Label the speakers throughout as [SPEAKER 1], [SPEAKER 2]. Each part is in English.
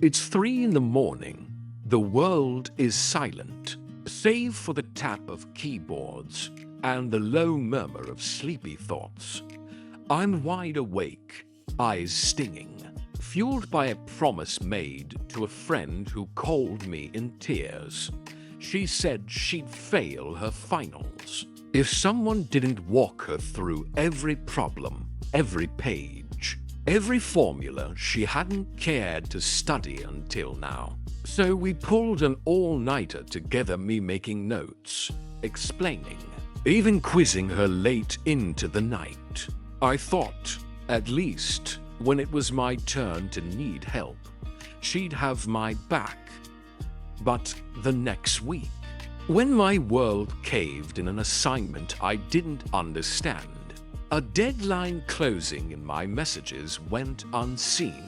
[SPEAKER 1] It's 3 in the morning. The world is silent, save for the tap of keyboards and the low murmur of sleepy thoughts. I'm wide awake, eyes stinging, fueled by a promise made to a friend who called me in tears. She said she'd fail her finals if someone didn't walk her through every problem, every page, every formula she hadn't cared to study until now. So we pulled an all-nighter together, me making notes, explaining, even quizzing her late into the night. I thought, at least, when it was my turn to need help, she'd have my back. But the next week, when my world caved in an assignment I didn't understand, a deadline closing and my messages went unseen,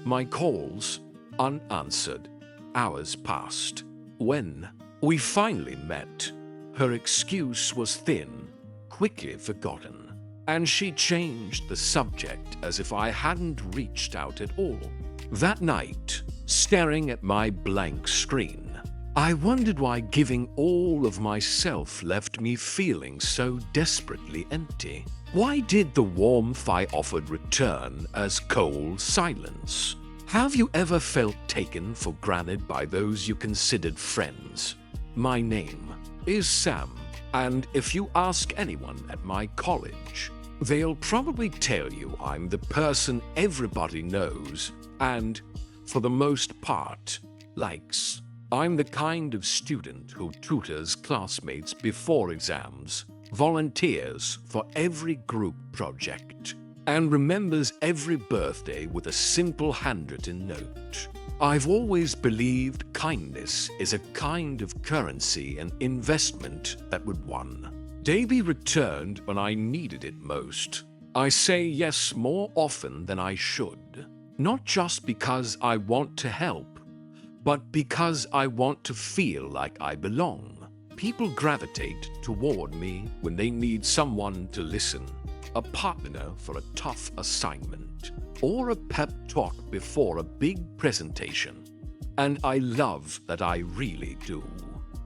[SPEAKER 1] my calls unanswered. Hours passed. When we finally met, her excuse was thin, quickly forgotten, and she changed the subject as if I hadn't reached out at all. That night, staring at my blank screen, I wondered why giving all of myself left me feeling so desperately empty. Why did the warmth I offered return as cold silence? Have you ever felt taken for granted by those you considered friends? My name is Sam, and if you ask anyone at my college, they'll probably tell you I'm the person everybody knows and, for the most part, likes. I'm the kind of student who tutors classmates before exams, volunteers for every group project, and remembers every birthday with a simple handwritten note. I've always believed kindness is a kind of currency and investment that would one day be returned when I needed it most. I say yes more often than I should, not just because I want to help, but because I want to feel like I belong. People gravitate toward me when they need someone to listen, a partner for a tough assignment, or a pep talk before a big presentation. And I love that I really do.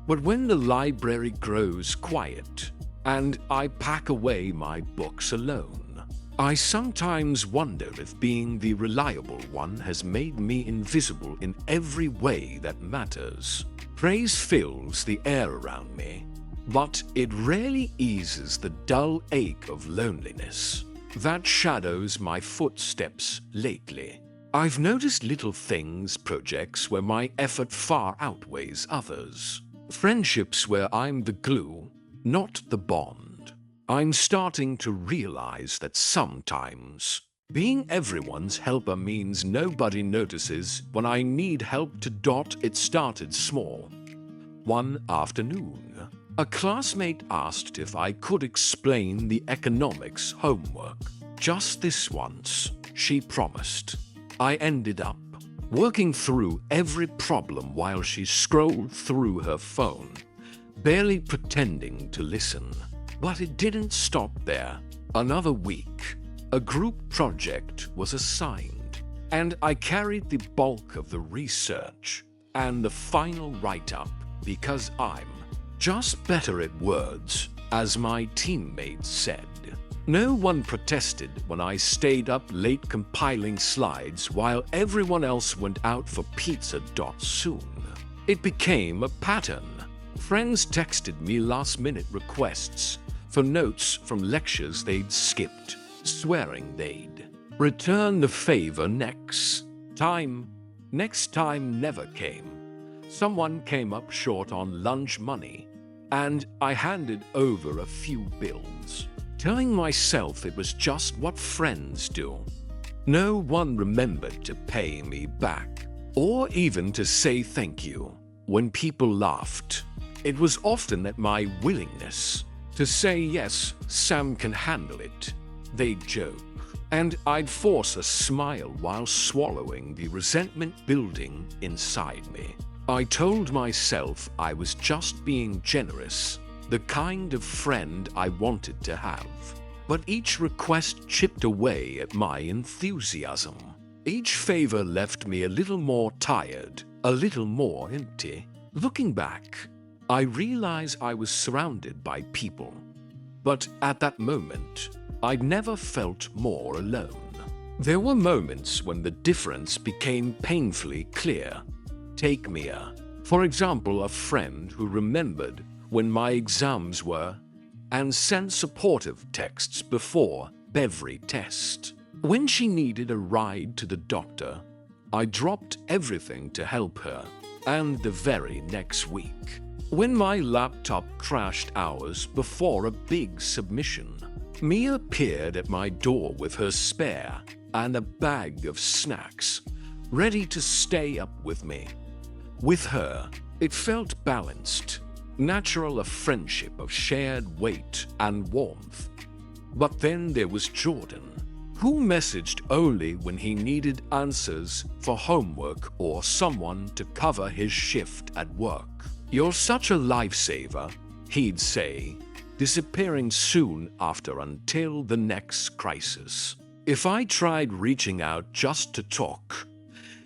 [SPEAKER 1] But when the library grows quiet and I pack away my books alone, I sometimes wonder if being the reliable one has made me invisible in every way that matters. Praise fills the air around me, but it rarely eases the dull ache of loneliness that shadows my footsteps lately. I've noticed little things, projects where my effort far outweighs others. Friendships where I'm the glue, not the bond. I'm starting to realize that sometimes being everyone's helper means nobody notices when I need help to dot. It started small. One afternoon, a classmate asked if I could explain the economics homework. Just this once, she promised. I ended up working through every problem while she scrolled through her phone, barely pretending to listen. But it didn't stop there. Another week, a group project was assigned, and I carried the bulk of the research and the final write-up because I'm just better at words, as my teammates said. No one protested when I stayed up late compiling slides while everyone else went out for pizza. Soon, it became a pattern. Friends texted me last-minute requests for notes from lectures they'd skipped, swearing they'd return the favor next time. Next time never came. Someone came up short on lunch money, and I handed over a few bills, telling myself it was just what friends do. No one remembered to pay me back, or even to say thank you. When people laughed, it was often at my willingness to say, yes, Sam can handle it. They'd joke, and I'd force a smile while swallowing the resentment building inside me. I told myself I was just being generous, the kind of friend I wanted to have. But each request chipped away at my enthusiasm. Each favor left me a little more tired, a little more empty. Looking back, I realize I was surrounded by people. But at that moment, I'd never felt more alone. There were moments when the difference became painfully clear. Take Mia, for example, a friend who remembered when my exams were and sent supportive texts before every test. When she needed a ride to the doctor, I dropped everything to help her. And the very next week, when my laptop crashed hours before a big submission, Mia appeared at my door with her spare and a bag of snacks, ready to stay up with me. With her, it felt balanced, natural, a friendship of shared weight and warmth. But then there was Jordan, who messaged only when he needed answers for homework or someone to cover his shift at work. "You're such a lifesaver," he'd say, disappearing soon after until the next crisis. If I tried reaching out just to talk,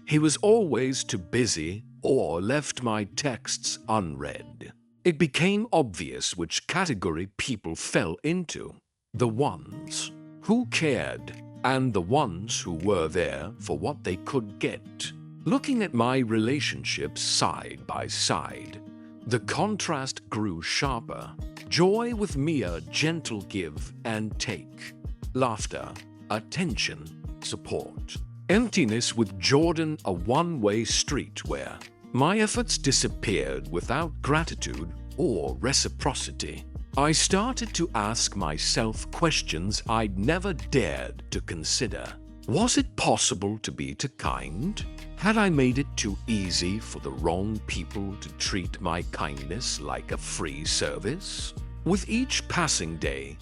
[SPEAKER 1] he was always too busy or left my texts unread. It became obvious which category people fell into: the ones who cared and the ones who were there for what they could get. Looking at my relationships side by side, the contrast grew sharper. Joy with Mia, gentle give and take. Laughter, attention, support. Emptiness with Jordan, a one-way street where my efforts disappeared without gratitude or reciprocity. I started to ask myself questions I'd never dared to consider. Was it possible to be too kind? Had I made it too easy for the wrong people to treat my kindness like a free service? With each passing day,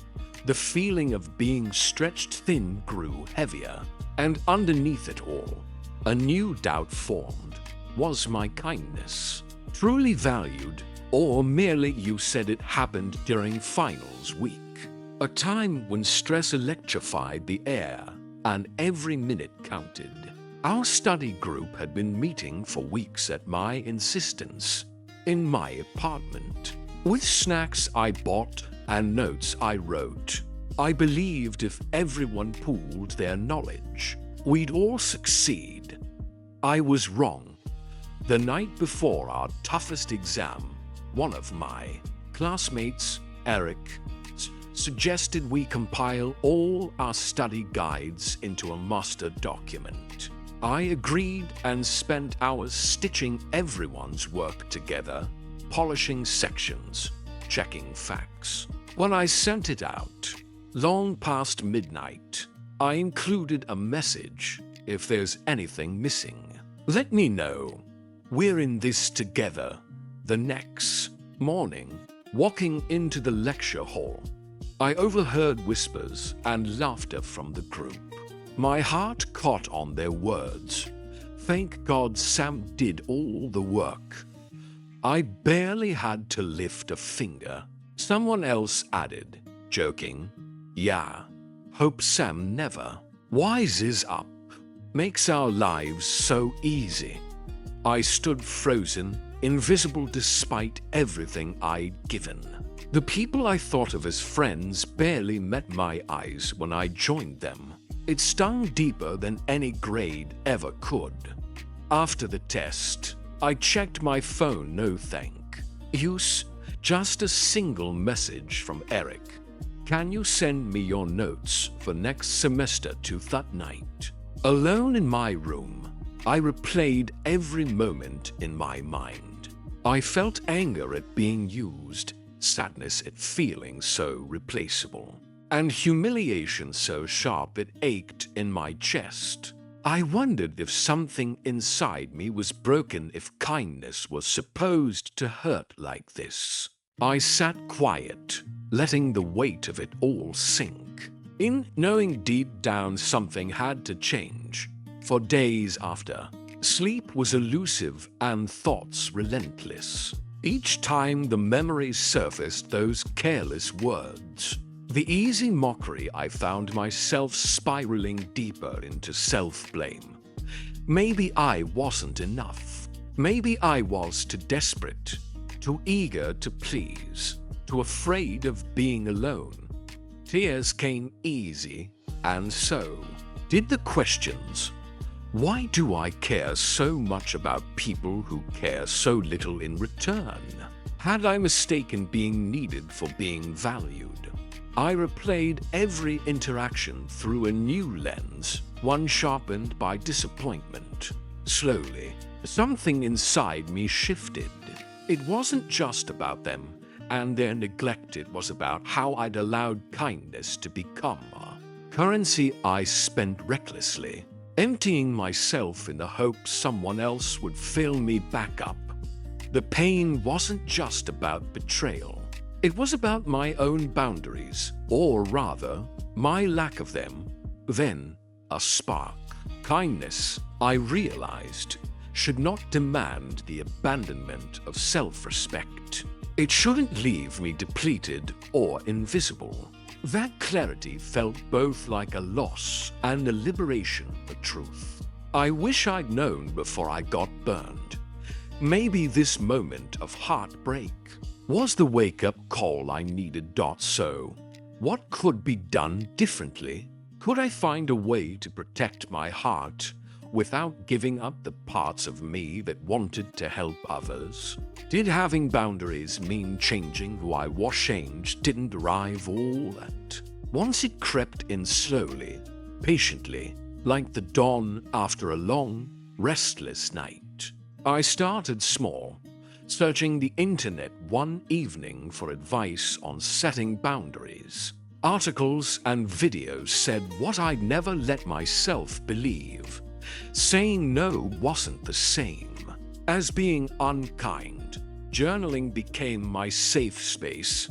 [SPEAKER 1] the feeling of being stretched thin grew heavier, and underneath it all, a new doubt formed. Was my kindness truly valued, or merely you said it happened during finals week? A time when stress electrified the air and every minute counted. Our study group had been meeting for weeks at my insistence, in my apartment, with snacks I bought and notes I wrote. I believed if everyone pooled their knowledge, we'd all succeed. I was wrong. The night before our toughest exam, one of my classmates, Eric, suggested we compile all our study guides into a master document. I agreed and spent hours stitching everyone's work together, polishing sections, checking facts. When I sent it out, long past midnight, I included a message: if there's anything missing, let me know. We're in this together. The next morning, walking into the lecture hall, I overheard whispers and laughter from the group. My heart caught on their words. Thank God Sam did all the work. I barely had to lift a finger. Someone else added, joking, "Yeah, hope Sam never wises up. Makes our lives so easy." I stood frozen, invisible despite everything I'd given. The people I thought of as friends barely met my eyes when I joined them. It stung deeper than any grade ever could. After the test, I checked my phone, no thank use, just a single message from Eric. "Can you send me your notes for next semester to that night?" Alone in my room, I replayed every moment in my mind. I felt anger at being used, sadness at feeling so replaceable, and humiliation so sharp it ached in my chest. I wondered if something inside me was broken, if kindness was supposed to hurt like this. I sat quiet, letting the weight of it all sink in, knowing deep down something had to change. For days after, sleep was elusive and thoughts relentless. Each time the memories surfaced, those careless words, the easy mockery, I found myself spiraling deeper into self-blame. Maybe I wasn't enough. Maybe I was too desperate, too eager to please, too afraid of being alone. Tears came easy, and so did the questions. Why do I care so much about people who care so little in return? Had I mistaken being needed for being valued? I replayed every interaction through a new lens, one sharpened by disappointment. Slowly, something inside me shifted. It wasn't just about them and their neglect, it was about how I'd allowed kindness to become a currency I spent recklessly, emptying myself in the hope someone else would fill me back up. The pain wasn't just about betrayal. It was about my own boundaries, or rather, my lack of them. Then, a spark. Kindness, I realized, should not demand the abandonment of self-respect. It shouldn't leave me depleted or invisible. That clarity felt both like a loss and a liberation for truth. I wish I'd known before I got burned. Maybe this moment of heartbreak was the wake-up call I needed. So, what could be done differently? Could I find a way to protect my heart without giving up the parts of me that wanted to help others? Did having boundaries mean changing who I was? Change didn't arrive all that. Once it crept in slowly, patiently, like the dawn after a long, restless night. I started small, searching the internet one evening for advice on setting boundaries. Articles and videos said what I'd never let myself believe. Saying no wasn't the same as being unkind. Journaling became my safe space.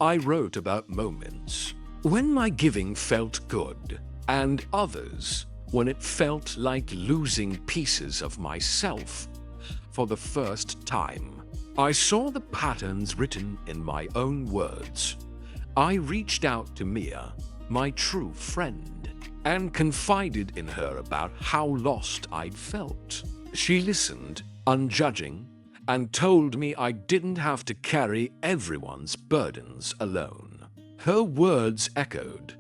[SPEAKER 1] I wrote about moments when my giving felt good, and others when it felt like losing pieces of myself. For the first time, I saw the patterns written in my own words. I reached out to Mia, my true friend, and confided in her about how lost I'd felt. She listened, unjudging, and told me I didn't have to carry everyone's burdens alone. Her words echoed,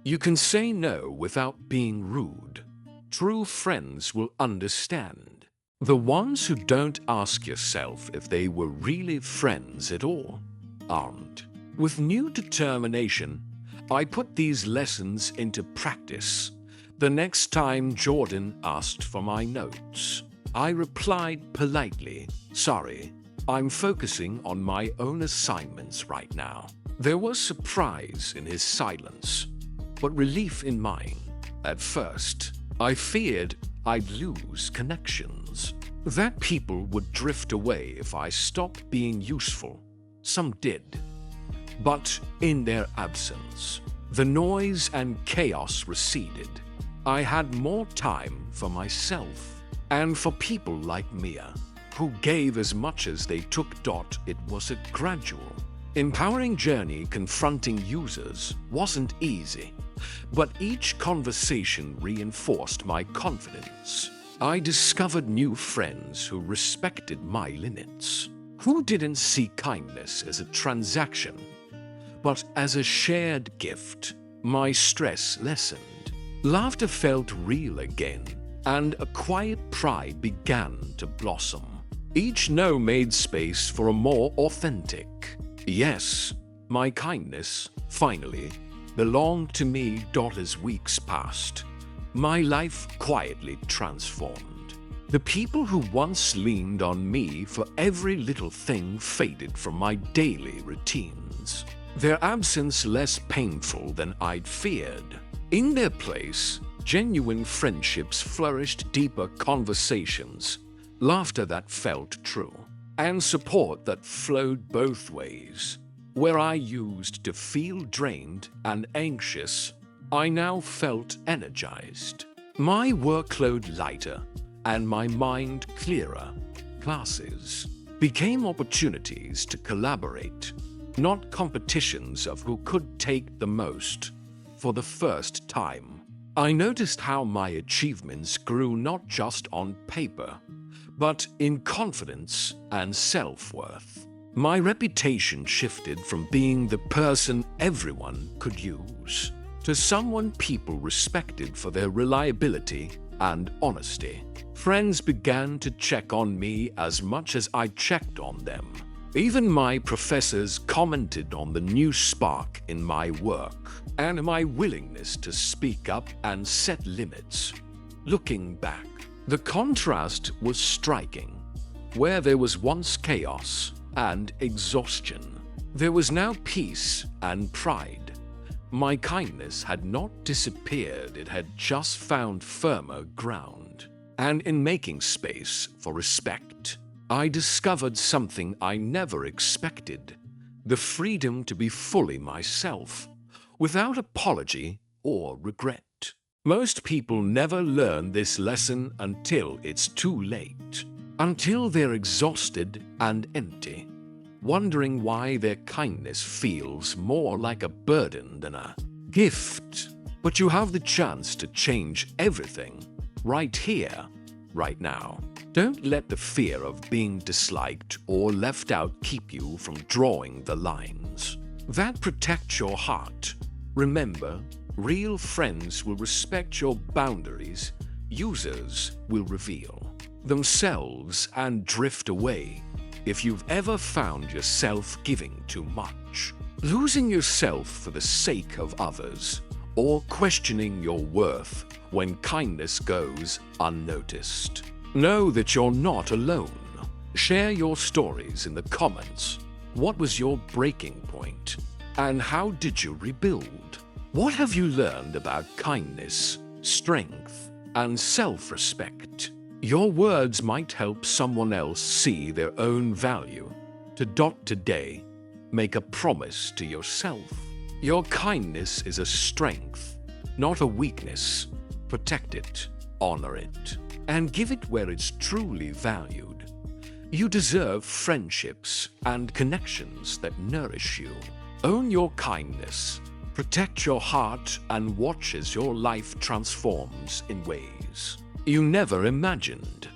[SPEAKER 1] "You can say no without being rude. True friends will understand. The ones who don't ask yourself if they were really friends at all aren't." With new determination, I put these lessons into practice. The next time Jordan asked for my notes, I replied politely, "Sorry, I'm focusing on my own assignments right now." There was surprise in his silence, but relief in mine. At first, I feared I'd lose connections, that people would drift away if I stopped being useful. Some did. But in their absence, the noise and chaos receded. I had more time for myself and for people like Mia, who gave as much as they took. It was a gradual, empowering journey. Confronting users wasn't easy, but each conversation reinforced my confidence. I discovered new friends who respected my limits, who didn't see kindness as a transaction, but as a shared gift. My stress lessened. Laughter felt real again, and a quiet pride began to blossom. Each no made space for a more authentic yes. My kindness, finally, belonged to me. As weeks passed, my life quietly transformed. The people who once leaned on me for every little thing faded from my daily routines, their absence less painful than I'd feared. In their place, genuine friendships flourished, deeper conversations, laughter that felt true, and support that flowed both ways. Where I used to feel drained and anxious, I now felt energized. My workload lighter and my mind clearer. Classes became opportunities to collaborate, not competitions of who could take the most. For the first time, I noticed how my achievements grew not just on paper, but in confidence and self-worth. My reputation shifted from being the person everyone could use to someone people respected for their reliability and honesty. Friends began to check on me as much as I checked on them. Even my professors commented on the new spark in my work and my willingness to speak up and set limits. Looking back, the contrast was striking. Where there was once chaos and exhaustion, there was now peace and pride. My kindness had not disappeared, it had just found firmer ground. And in making space for respect, I discovered something I never expected: the freedom to be fully myself, without apology or regret. Most people never learn this lesson until it's too late, until they're exhausted and empty, wondering why their kindness feels more like a burden than a gift. But you have the chance to change everything right here, right now. Don't let the fear of being disliked or left out keep you from drawing the lines that protect your heart. Remember, real friends will respect your boundaries. Users will reveal themselves and drift away. If you've ever found yourself giving too much, losing yourself for the sake of others, or questioning your worth when kindness goes unnoticed, know that you're not alone. Share your stories in the comments. What was your breaking point? And how did you rebuild? What have you learned about kindness, strength, and self-respect? Your words might help someone else see their own value. Today, make a promise to yourself. Your kindness is a strength, not a weakness. Protect it, honor it, and give it where it's truly valued. You deserve friendships and connections that nourish you. Own your kindness, protect your heart, and watch as your life transforms in ways you never imagined.